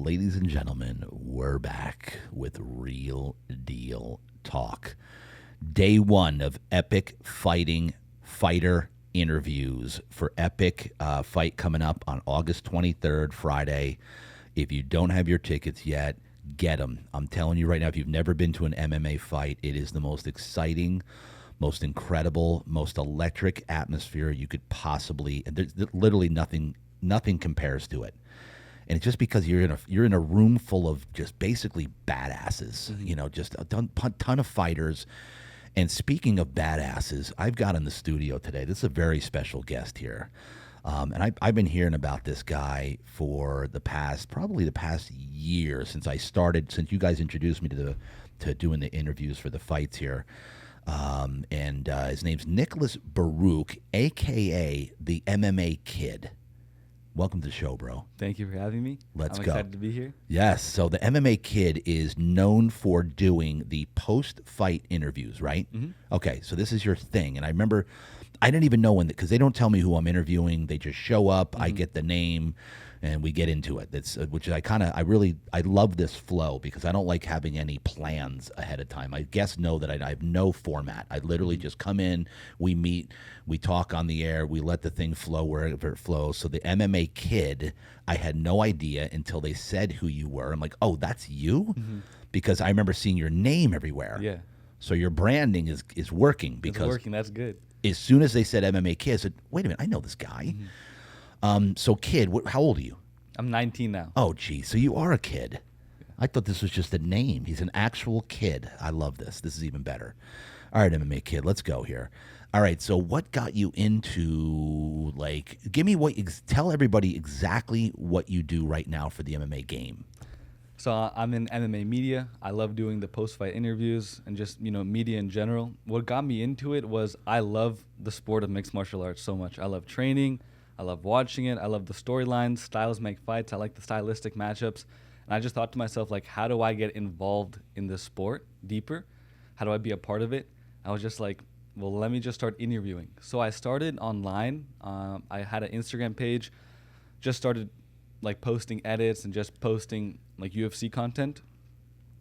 Ladies and gentlemen, we're back with Real Deal Talk. Day one of Epic Fighter interviews for Epic fight coming up on August 23rd, Friday. If you don't have your tickets yet, get them. I'm telling you right now, if you've never been to an MMA fight, it is the most exciting, most incredible, most electric atmosphere you could possibly. And there's literally nothing compares to it. And it's just because you're in a room full of just basically badasses, just a ton of fighters. And speaking of badasses, I've got in the studio today, this is a very special guest here. And I've been hearing about this guy for probably the past year since you guys introduced me to doing the interviews for the fights here. And his name's Nicholas Baruch, a.k.a. the MMA Kid. Welcome to the show, bro. Thank you for having me. I'm excited to be here. Yes. So the MMA Kid is known for doing the post-fight interviews, right? Mm-hmm. Okay. So this is your thing. And I remember I didn't even know because they don't tell me who I'm interviewing. They just show up. Mm-hmm. I get the name, and we get into it. I love this flow because I don't like having any plans ahead of time. I guess know that I have no format. I literally just come in, we meet, we talk on the air, we let the thing flow wherever it flows. So the MMA Kid, I had no idea until they said who you were. I'm like, oh, that's you? Mm-hmm. Because I remember seeing your name everywhere. Yeah. So your branding is working. Because it's working. That's good. As soon as they said MMA Kid, I said, wait a minute, I know this guy. Mm-hmm. So Kid, how old are you? I'm 19 now. Oh, geez. So you are a kid. I thought this was just a name. He's an actual kid. I love this. This is even better. All right, MMA Kid, let's go here. All right, so what got you into, tell everybody exactly what you do right now for the MMA game. So I'm in MMA media. I love doing the post-fight interviews and just, media in general. What got me into it was I love the sport of mixed martial arts so much. I love training. I love watching it. I love the storylines. Styles make fights. I like the stylistic matchups. And I just thought to myself, how do I get involved in this sport deeper? How do I be a part of it? I was just like, well, let me just start interviewing. So I started online. I had an Instagram page, just started posting edits and just posting UFC content.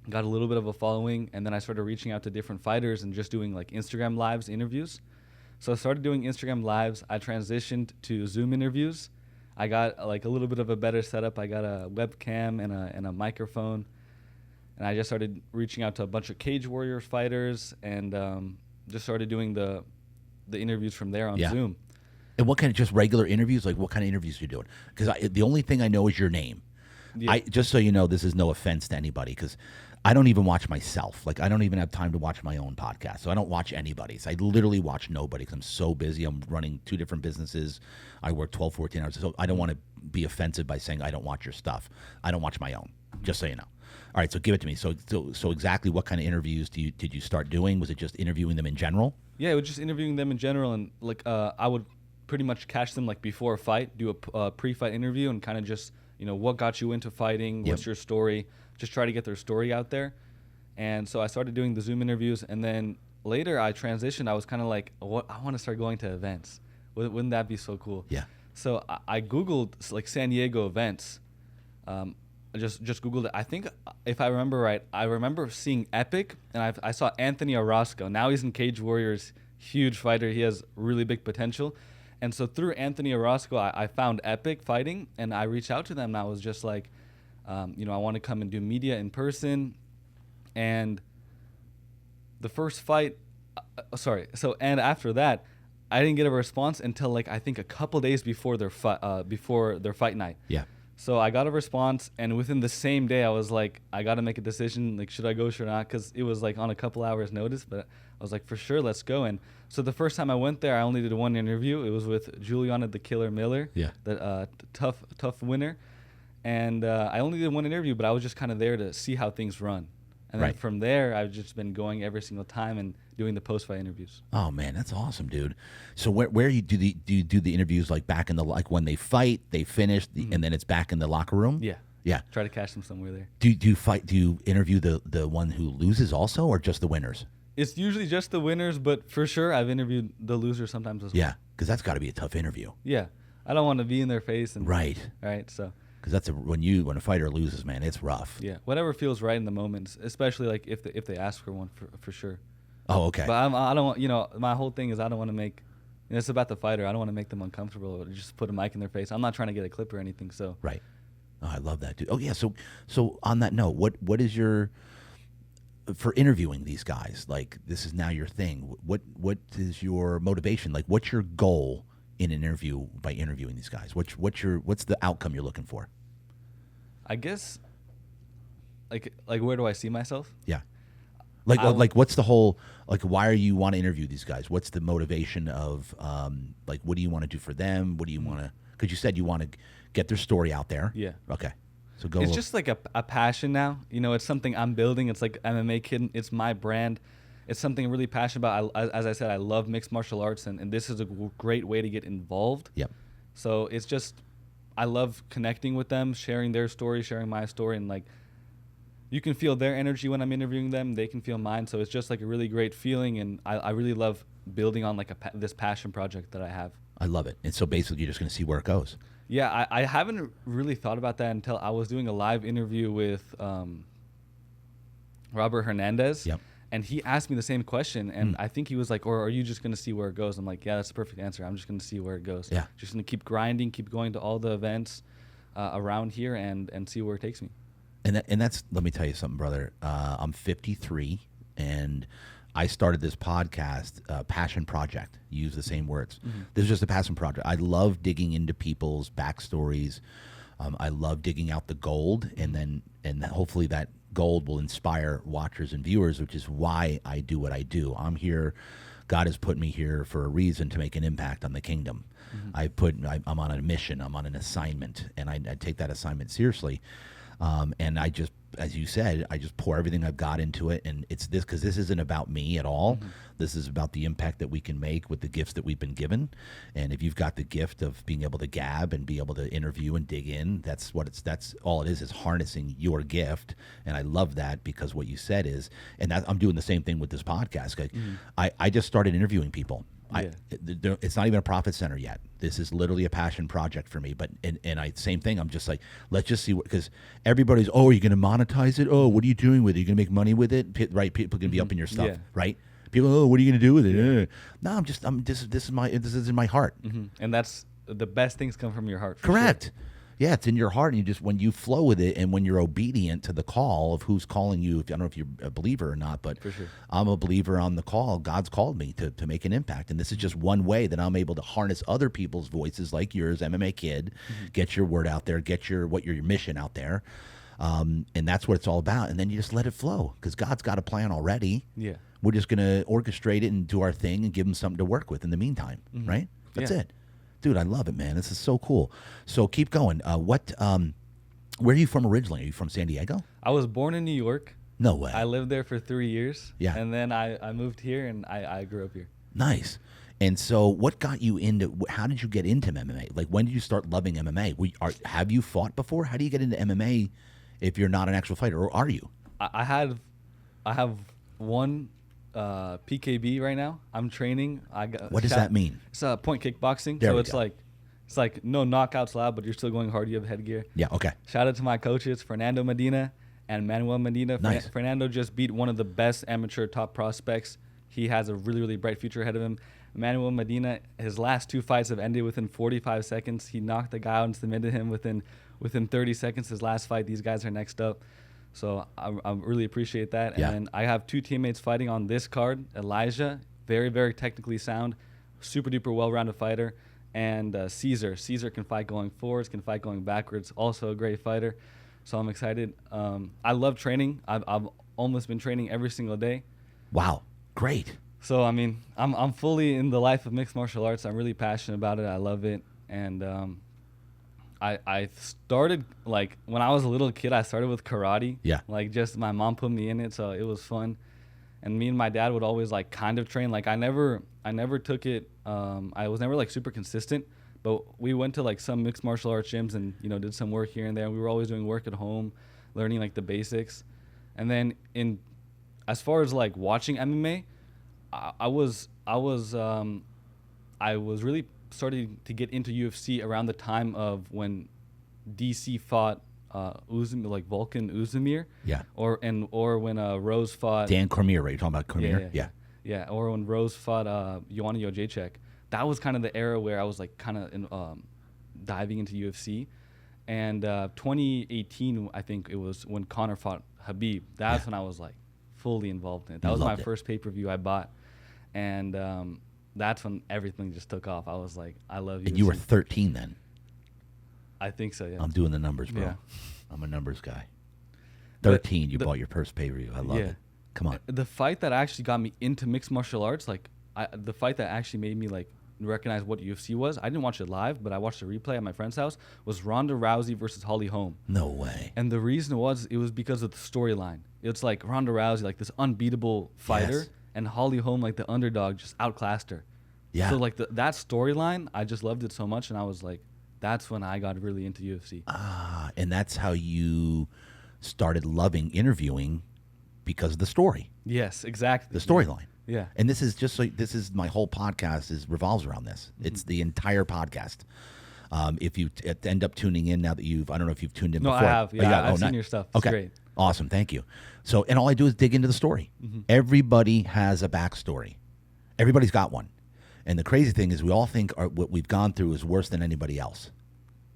Got a little bit of a following, and then I started reaching out to different fighters and just doing Instagram lives, interviews. So I started doing Instagram lives. I transitioned to Zoom interviews. I got a little bit of a better setup. I got a webcam and a microphone, and I just started reaching out to a bunch of Cage Warriors fighters and just started doing the interviews from there on Zoom. And what kind of just regular interviews? What kind of interviews are you doing? Because the only thing I know is your name. Yeah. Just so you know, this is no offense to anybody because I don't even watch myself. I don't even have time to watch my own podcast. So I don't watch anybody's. I literally watch nobody because I'm so busy. I'm running 2 different businesses. I work 12, 14 hours. So I don't want to be offensive by saying I don't watch your stuff. I don't watch my own, just so you know. All right, so give it to me. So exactly what kind of interviews did you start doing? Was it just interviewing them in general? Yeah, it was just interviewing them in general. And I would pretty much catch them before a fight, do a pre-fight interview and kind of just, what got you into fighting? What's your story? Just try to get their story out there. And so I started doing the Zoom interviews, and then later I transitioned. I was kind of I want to start going to events. Wouldn't that be so cool? Yeah. So I Googled San Diego events. I just Googled it. I think if I remember right, I remember seeing Epic, and I saw Anthony Orozco. Now he's in Cage Warriors, huge fighter. He has really big potential. And so through Anthony Orozco, I found Epic Fighting, and I reached out to them, and I was just I want to come and do media in person. And the first fight, and after that, I didn't get a response until I think a couple days before their fight night. Yeah. So I got a response, and within the same day, I was I got to make a decision, should I go, should I not? Because it was on a couple hours notice, but I was for sure, let's go. And so the first time I went there, I only did one interview. It was with Juliana the Killer Miller, the tough winner. And I only did one interview, but I was just kind of there to see how things run. And then from there, I've just been going every single time and doing the post-fight interviews. Oh man, that's awesome, dude. So where you do you do the interviews back in the when they fight, they finish, and then it's back in the locker room? Yeah. Yeah. Try to catch them somewhere there. Do you interview the one who loses also, or just the winners? It's usually just the winners, but for sure I've interviewed the losers sometimes as well. Yeah, because that's got to be a tough interview. Yeah. I don't want to be in their face. Right. Right. So. Because that's when a fighter loses, man, it's rough. Yeah, whatever feels right in the moment, especially like if they ask for one for sure. Oh, okay. But I don't want, my whole thing is I don't want to make, it's about the fighter. I don't want to make them uncomfortable or just put a mic in their face. I'm not trying to get a clip or anything. So Right. Oh, I love that, dude. Oh yeah. So on that note, what is your for interviewing these guys? Like this is now your thing. What is your motivation? Like what's your goal in an interview by interviewing these guys? What's the outcome you're looking for? I guess, like where do I see myself? Yeah. Like what's the whole, like, why are you want to interview these guys? What's the motivation of, like, what do you want to do for them? What do you want to, because you said you want to get their story out there. Yeah. Okay. So go. It's just like a passion now. It's something I'm building. It's like MMA Kid. It's my brand. It's something I'm really passionate about. As I said, I love mixed martial arts, and this is a great way to get involved. Yep. So it's just, I love connecting with them, sharing their story, sharing my story, and like, you can feel their energy when I'm interviewing them. They can feel mine. So it's just like a really great feeling, and I really love building on like this passion project that I have. I love it. And so basically, you're just going to see where it goes. Yeah, I haven't really thought about that until I was doing a live interview with Robert Hernandez. Yep. And he asked me the same question, and I think he was like, or are you just going to see where it goes? I'm like, yeah, that's the perfect answer. I'm just going to see where it goes. Yeah. Just going to keep grinding, keep going to all the events around here and see where it takes me. And that's, let me tell you something, brother. I'm 53, and I started this podcast, passion project. You use the same words. Mm-hmm. This is just a passion project. I love digging into people's backstories. I love digging out the gold, and hopefully that gold will inspire watchers and viewers, which is why I do what I do. I'm here. God has put me here for a reason, to make an impact on the kingdom. Mm-hmm. I'm on a mission. I'm on an assignment, and I take that assignment seriously. And I just, as you said, I just pour everything I've got into it. And it's this, because this isn't about me at all. Mm-hmm. This is about the impact that we can make with the gifts that we've been given. And if you've got the gift of being able to gab and be able to interview and dig in, that's all it is harnessing your gift. And I love that, because what you said is, and I'm doing the same thing with this podcast. Like, I just started interviewing people. Yeah. It's not even a profit center yet. This is literally a passion project for me. But same thing. I'm just like, let's just see what, because everybody's, are you going to monetize it? Oh, what are you doing with it? Are you going to make money with it? Right? People can be up in your stuff, right? People, what are you going to do with it? Yeah. No, this is in my heart. Mm-hmm. And that's the best things come from your heart. Correct. Sure. Yeah, it's in your heart, and when you flow with it, and when you're obedient to the call of who's calling you. I don't know if you're a believer or not, but for sure. I'm a believer on the call. God's called me to make an impact, and this is just one way that I'm able to harness other people's voices, like yours, MMA Kid, get your word out there, get your mission out there, and that's what it's all about. And then you just let it flow, because God's got a plan already. Yeah, we're just gonna orchestrate it and do our thing and give him something to work with in the meantime, right? That's it. Dude, I love it, man. This is so cool. So keep going. Where are you from originally? Are you from San Diego? I was born in New York. No way. I lived there for 3 years. Yeah. And then I moved here, and I grew up here. Nice. And so what got you into, how did you get into MMA? Like, when did you start loving MMA? Have you fought before? How do you get into MMA if you're not an actual fighter, or are you? I have one PKB right now. I'm training. What does that mean? It's point kickboxing. There so we it's go. like no knockouts allowed, but you're still going hard. You have headgear. Yeah. Okay. Shout out to my coaches, Fernando Medina and Manuel Medina. Nice. Fernando just beat one of the best amateur top prospects. He has a really, really bright future ahead of him. Manuel Medina, his last 2 fights have ended within 45 seconds. He knocked the guy out and submitted him within 30 seconds. His last fight, these guys are next up. So I really appreciate that. Yeah. And I have 2 teammates fighting on this card. Elijah, very, very technically sound, super duper well-rounded fighter. And Caesar. Caesar can fight going forwards, can fight going backwards. Also a great fighter. So I'm excited. I love training. I've almost been training every single day. Wow. Great. So, I mean, I'm fully in the life of mixed martial arts. I'm really passionate about it. I love it. And I started, like, when I was a little kid, I started with karate. Yeah. Like, just my mom put me in it, so it was fun. And me and my dad would always, like, kind of train. Like, I never took it, I was never, like, super consistent. But we went to, like, some mixed martial arts gyms and, did some work here and there. We were always doing work at home, learning, like, the basics. And then as far as, like, watching MMA, I was really starting to get into UFC around the time of when DC fought Volkan Uzumir. Yeah. Or when Rose fought Dan Cormier, right? You're talking about Cormier? Yeah. Or when Rose fought Joanna Jędrzejczyk. That was kind of the era where I was like kind of diving into UFC. And 2018, I think it was when Conor fought Khabib. That's when I was like fully involved in it. That was my first pay-per-view I bought. And that's when everything just took off. I was like, I love UFC. And you were 13 then? I think so, yeah. I'm doing the numbers, bro. Yeah. I'm a numbers guy. 13, you bought your first pay-per-view. I love it. Come on. The fight that actually got me into mixed martial arts, the fight that actually made me like recognize what UFC was, I didn't watch it live, but I watched the replay at my friend's house, was Ronda Rousey versus Holly Holm. No way. And the reason it was because of the storyline. It's like Ronda Rousey, like this unbeatable fighter, and Holly Holm, like the underdog, just outclassed her. Yeah. So like that storyline, I just loved it so much, and I was like, that's when I got really into UFC. And that's how you started loving interviewing because of the story. Yes, exactly. The storyline. Yeah. And this is my whole podcast revolves around this. Mm-hmm. It's the entire podcast. If you end up tuning in now that I don't know if you've tuned in before. No, I have. Yeah, I've seen your stuff. It's great. Awesome. Thank you. So, and all I do is dig into the story. Mm-hmm. Everybody has a backstory. Everybody's got one. And the crazy thing is we all think what we've gone through is worse than anybody else.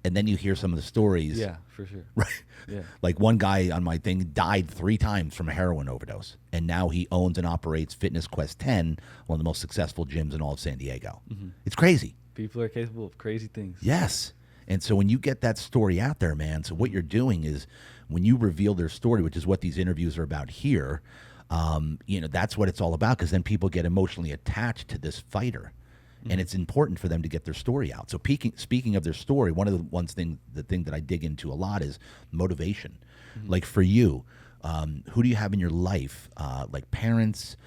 And then you hear some of the stories. Yeah, for sure. Right. Yeah. Like one guy on my thing died 3 times from a heroin overdose. And now he owns and operates Fitness Quest 10, one of the most successful gyms in all of San Diego. Mm-hmm. It's crazy. People are capable of crazy things. Yes. And so when you get that story out there, man, so what you're doing is when you reveal their story, which is what these interviews are about here, that's what it's all about, because then people get emotionally attached to this fighter. And it's important for them to get their story out. So speaking of their story, one of the thing that I dig into a lot is motivation. Mm-hmm. Like for you, who do you have in your life, like parents,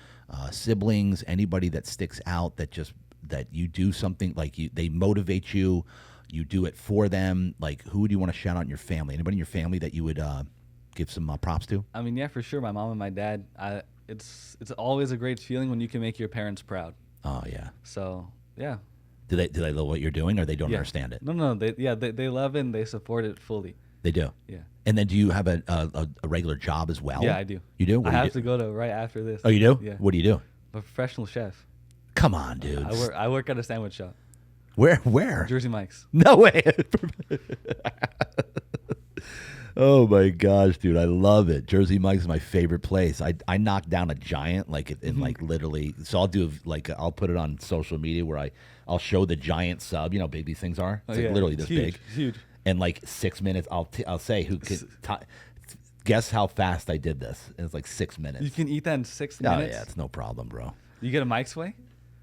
siblings, anybody that sticks out that you do something like they motivate you, you do it for them? Like who do you want to shout out in your family? Anybody in your family that you would give some props to? I mean, yeah, for sure. My mom and my dad. It's always a great feeling when you can make your parents proud. Oh yeah. So. Yeah. Do they love what you're doing, or they don't understand it? No. They love it and they support it fully. They do. Yeah. And then do you have a regular job as well? Yeah, I do. You do? I have to go to right after this. Oh, you do? Yeah. What do you do? I'm a professional chef. Come on, dude. I work at a sandwich shop. Where? Jersey Mike's. No way. Oh my gosh, dude, I love it. Jersey Mike's is my favorite place. I knocked down a giant like literally. So I'll put it on social media where I'll show the giant sub. You know how big these things are. It's literally this big. It's huge. And like 6 minutes, I'll say who can guess how fast I did this. And it's like 6 minutes. You can eat that in 6 minutes. Oh yeah, it's no problem, bro. You get a Mike's way?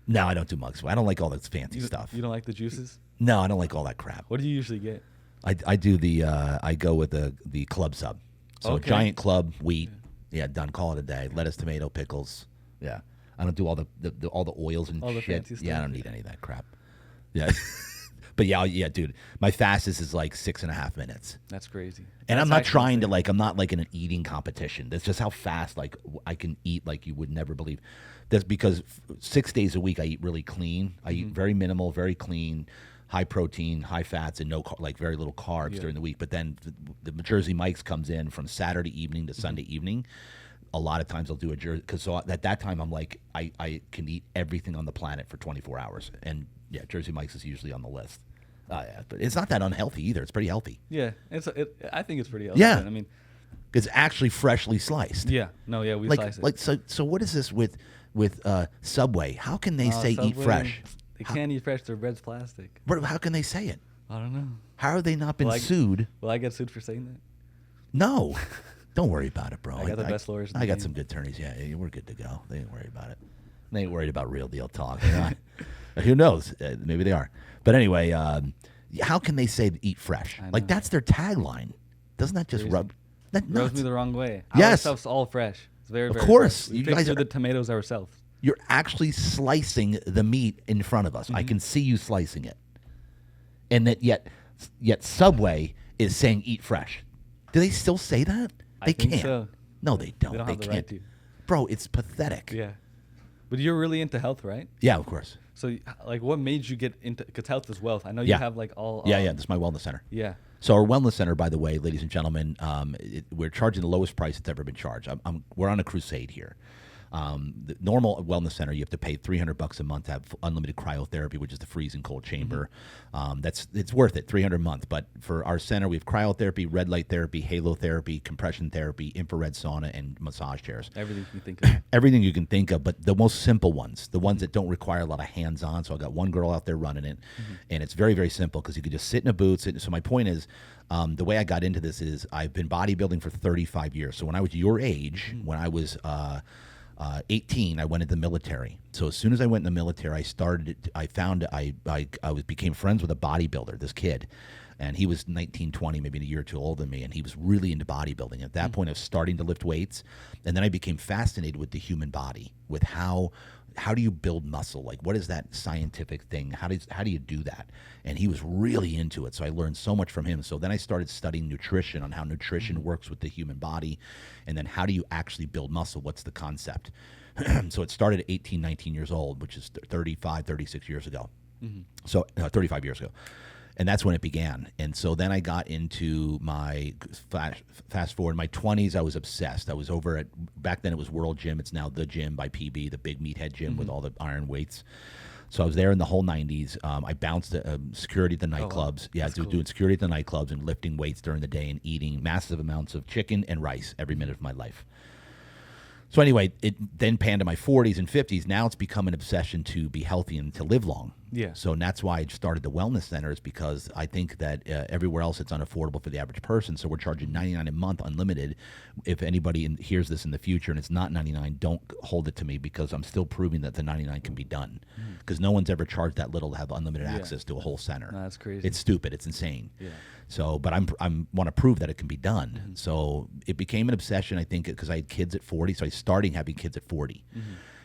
No, I don't do Mike's way. I don't like all that fancy stuff. You don't like the juices? No, I don't like all that crap. What do you usually get? I do I go with the club sub. So giant club, wheat. Yeah, done. Call it a day. Lettuce, tomato, pickles. Yeah. I don't do all the oils and all shit. The fancy stuff. Yeah, I don't need any of that crap. Yeah. But yeah, dude. My fastest is like 6.5 minutes. That's crazy. And I'm not trying to I'm not like in an eating competition. That's just how fast I can eat like you would never believe. That's because 6 days a week I eat really clean. I eat very minimal, very clean. High protein, high fats, and very little carbs during the week. But then the Jersey Mike's comes in from Saturday evening to Sunday evening. A lot of times I'll do a Jersey, because at that time I'm like, I can eat everything on the planet for 24 hours. And yeah, Jersey Mike's is usually on the list. Yeah, but it's not that unhealthy either. It's pretty healthy. Yeah, I think it's pretty healthy. Yeah, I mean, it's actually freshly sliced. Yeah, no, yeah, we slice it. So what is this with Subway? How can they say Subway, eat fresh? They can't eat fresh. Their bread's plastic. But how can they say it? I don't know. How have they not been sued? Will I get sued for saying that? No. Don't worry about it, bro. I got the best lawyers in the I got game. some good attorneys. Yeah, we're good to go. They ain't worried about it. They ain't worried about real deal talk. Who knows? Maybe they are. But anyway, how can they say eat fresh? Like, that's their tagline. Doesn't that just rub? That rubs me the wrong way. Yes. Our stuff's all fresh. It's very, very of course. fresh. We pick through the tomatoes ourselves. You're actually slicing the meat in front of us. I can see you slicing it. And that yet Subway is saying eat fresh. Do they still say that? They think can't. So. No, they don't. They don't have the can't. right to. Bro, it's pathetic. Yeah. But you're really into health, right? Yeah, of course. So, like, what made you get into? Because health is wealth. I know you Yeah. have like all. Yeah. This is my wellness center. Yeah. So our wellness center, by the way, ladies and gentlemen, we're charging the lowest price that's ever been charged. We're on a crusade here. The normal wellness center, you have to pay $300 a month to have unlimited cryotherapy, which is the freezing cold chamber. It's worth it, $300 a month. But for our center, we have cryotherapy, red light therapy, halo therapy, compression therapy, infrared sauna, and massage chairs. Everything you can think of. Everything you can think of, but the most simple ones, the ones that don't require a lot of hands-on. So I got one girl out there running it, and it's very, very simple because you could just sit in a boot. So my point is, the way I got into this is I've been bodybuilding for 35 years. So when I was your age, when I was 18, I went into the military. So as soon as I went in the military, I became friends with a bodybuilder, this kid. And he was 19, 20, maybe a year or two older than me. And he was really into bodybuilding. At that point, I was starting to lift weights. And then I became fascinated with the human body, with how do you build muscle? Like, what is that scientific thing? How do you do that? And he was really into it. So I learned so much from him. So then I started studying nutrition, on how nutrition works with the human body. And then how do you actually build muscle? What's the concept? So it started at 18, 19 years old, which is 35, 36 years ago. So 35 years ago. And that's when it began. And so then I got into my, fast forward, my 20s, I was obsessed. I was over at, back then it was World Gym. It's now The Gym by PB, the big meathead gym with all the iron weights. So I was there in the whole 90s. I bounced security at the nightclubs. Yeah, doing security at the nightclubs and lifting weights during the day and eating massive amounts of chicken and rice every minute of my life. So anyway, it then panned to my 40s and 50s. Now it's become an obsession to be healthy and to live long. Yeah. So that's why I started the wellness centers, because I think that everywhere else it's unaffordable for the average person. So we're charging $99 a month, unlimited. If anybody hears this in the future and it's not $99, don't hold it to me, because I'm still proving that the $99 can be done. Because no one's ever charged that little to have unlimited access to a whole center. No, that's crazy. It's stupid. It's insane. Yeah. So, but I'm want to prove that it can be done. So it became an obsession, I think, because I had kids at 40. So I started having kids at 40.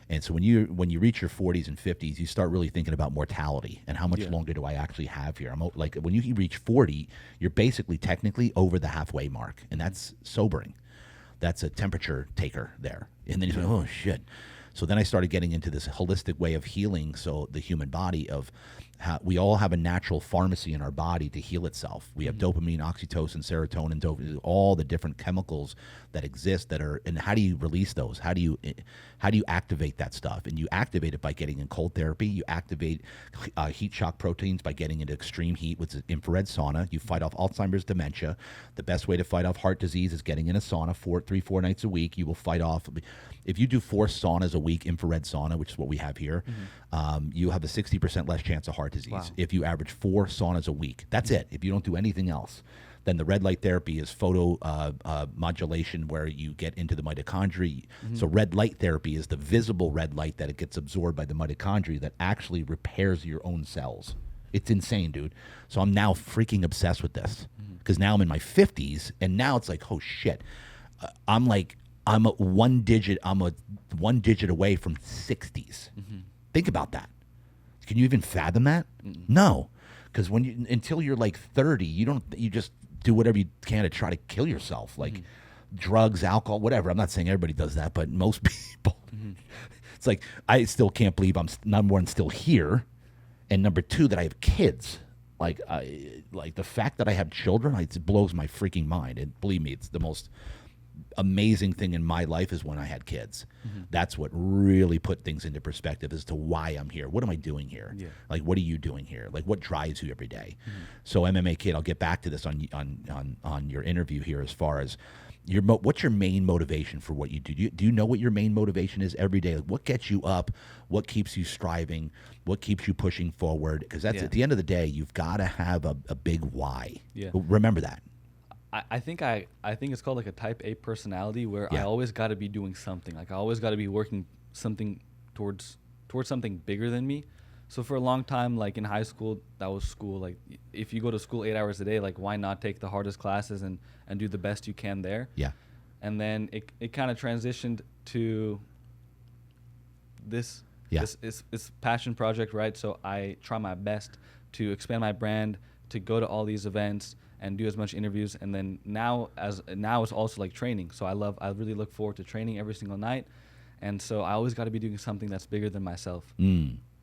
And so when you reach your 40s and 50s, you start really thinking about mortality and how much longer do I actually have here. I'm like, when you reach 40, you're basically technically over the halfway mark, and that's sobering. That's a temperature taker there. And then you say, oh shit. So then I started getting into this holistic way of healing. So the human body, of how we all have a natural pharmacy in our body to heal itself. We have dopamine, oxytocin, serotonin, all the different chemicals that exist that are, and how do you release those? How do you activate that stuff? And you activate it by getting in cold therapy. You activate heat shock proteins by getting into extreme heat with infrared sauna. You fight off Alzheimer's, dementia. The best way to fight off heart disease is getting in a sauna 4 nights a week. You will fight off. If you do 4 saunas a week, infrared sauna, which is what we have here, you have a 60% less chance of heart disease. Wow. If you average 4 saunas a week. That's it. If you don't do anything else. Then the red light therapy is photo modulation, where you get into the mitochondria. So red light therapy is the visible red light that it gets absorbed by the mitochondria that actually repairs your own cells. It's insane, dude. So I'm now freaking obsessed with this, because now I'm in my 50s, and now it's like, oh shit, I'm a one digit away from 60s. Think about that. Can you even fathom that? No, because until you're like 30, you just do whatever you can to try to kill yourself, like drugs, alcohol, whatever. I'm not saying everybody does that, but most people. It's like, I still can't believe I'm number one still here, and number two that I have kids. Like the fact that I have children, it blows my freaking mind. And believe me, it's the most amazing thing in my life is when I had kids. That's what really put things into perspective as to why I'm here. What am I doing here? Like, what are you doing here? Like, what drives you every day? So MMA Kid, I'll get back to this on your interview here, as far as what's your main motivation for what you do? Do you know what your main motivation is every day? Like, what gets you up? What keeps you striving? What keeps you pushing forward? Because that's at the end of the day, you've got to have a big why. Remember that. I think it's called like a type A personality, where I always got to be doing something. Like, I always got to be working something towards something bigger than me. So for a long time, like in high school, that was school. Like, if you go to school 8 hours a day, like, why not take the hardest classes and do the best you can there? Yeah. And then it kind of transitioned to this passion project, right? So I try my best to expand my brand, to go to all these events and do as much interviews. And then now it's also like training. So I really look forward to training every single night. And so I always got to be doing something that's bigger than myself.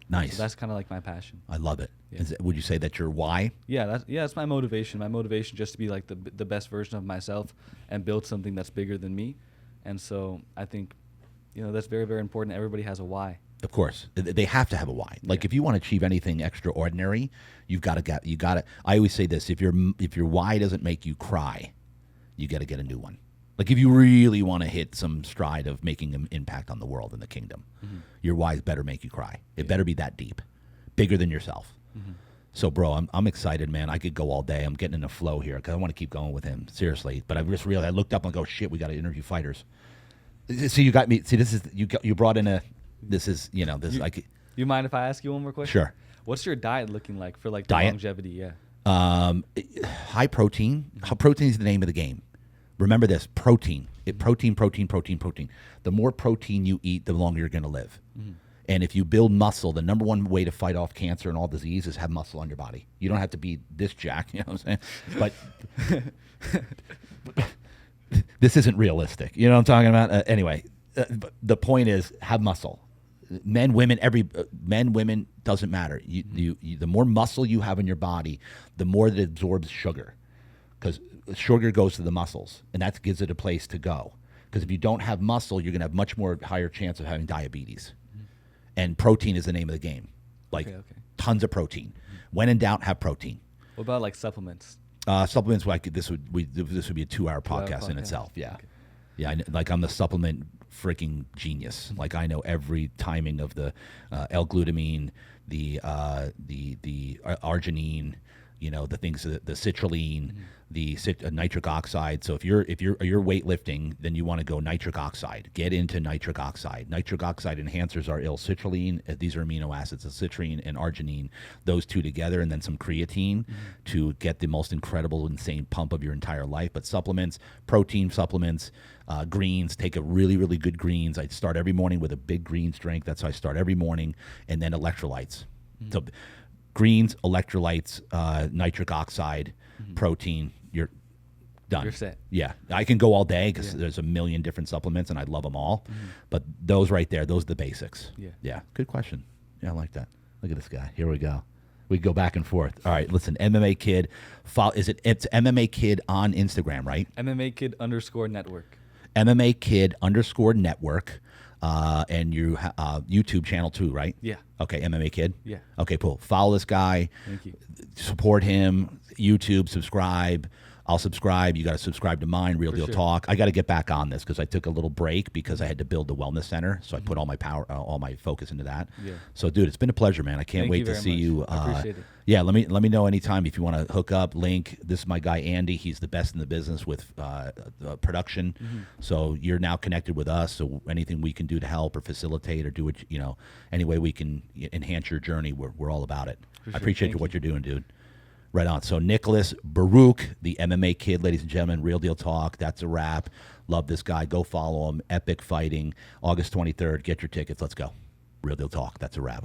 Nice. So that's kind of like my passion. I love it. Yeah. Would you say that's your why? Yeah, that's my motivation. My motivation just to be like the best version of myself and build something that's bigger than me. And so I think, that's very, very important. Everybody has a why. Of course, they have to have a why. Like if you want to achieve anything extraordinary, you got to. I always say this: if your why doesn't make you cry, you got to get a new one. Like if you really want to hit some stride of making an impact on the world and the kingdom, your whys better make you cry. It better be that deep, bigger than yourself. So, bro, I'm excited, man. I could go all day. I'm getting in a flow here because I want to keep going with him, seriously. But I just realized, I looked up and go, shit, we got to interview fighters. See, you got me. See, this is you brought in a. This is this is like. You mind if I ask you one more question? Sure. What's your diet looking like for like the Diet? longevity? Yeah. High protein. Protein is the name of the game. Remember this: protein. Protein. The more protein you eat, the longer you're going to live. And if you build muscle, the number one way to fight off cancer and all disease is have muscle on your body. You don't have to be this jack, you know what I'm saying? But this isn't realistic. You know what I'm talking about? Anyway, the point is have muscle. Men, women, women, doesn't matter. The more muscle you have in your body, the more that it absorbs sugar. Because sugar goes to the muscles, and that gives it a place to go. Because if you don't have muscle, you're going to have much more higher chance of having diabetes. And protein is the name of the game. Like tons of protein. When in doubt, have protein. What about like supplements? Supplements, this would be a 2-hour podcast in itself. Yeah, yeah. I'm the supplement freaking genius. Like I know every timing of the L-glutamine, the arginine, the things, the citrulline, the nitric oxide. So if you're weightlifting, then you want to go nitric oxide. Get into nitric oxide. Nitric oxide enhancers are citrulline. These are amino acids, citrine and arginine. Those two together, and then some creatine to get the most incredible, insane pump of your entire life. But supplements, protein supplements, greens. Take a really, really good greens. I start every morning with a big greens drink. That's how I start every morning, and then electrolytes. So greens, electrolytes, nitric oxide, protein, you're done. You're set. Yeah. I can go all day because there's a million different supplements and I love them all. But those right there, those are the basics. Yeah. Yeah. Good question. Yeah, I like that. Look at this guy. Here we go. We go back and forth. All right, listen, MMA Kid. It's MMA Kid on Instagram, right? MMA Kid _network. MMA Kid _network. And you YouTube channel too, right? Yeah. Okay, MMA Kid? Yeah. Okay, cool. Follow this guy. Thank you. Support him. YouTube, subscribe. I'll subscribe. You got to subscribe to mine, Real Deal sure. Talk. I got to get back on this because I took a little break because I had to build the wellness center. So I put all my power, all my focus into that. Yeah. So, dude, it's been a pleasure, man. I can't wait to see you. I appreciate it. Yeah, let me know anytime if you want to hook up. Link. This is my guy Andy. He's the best in the business with production. So you're now connected with us. So anything we can do to help or facilitate or do it, any way we can enhance your journey, we're all about it. I appreciate what you're doing, dude. Right on. So Nicholas Baruch, the MMA Kid, ladies and gentlemen, Real Deal Talk. That's a wrap. Love this guy. Go follow him. Epic Fighting, August 23rd. Get your tickets. Let's go. Real Deal Talk. That's a wrap.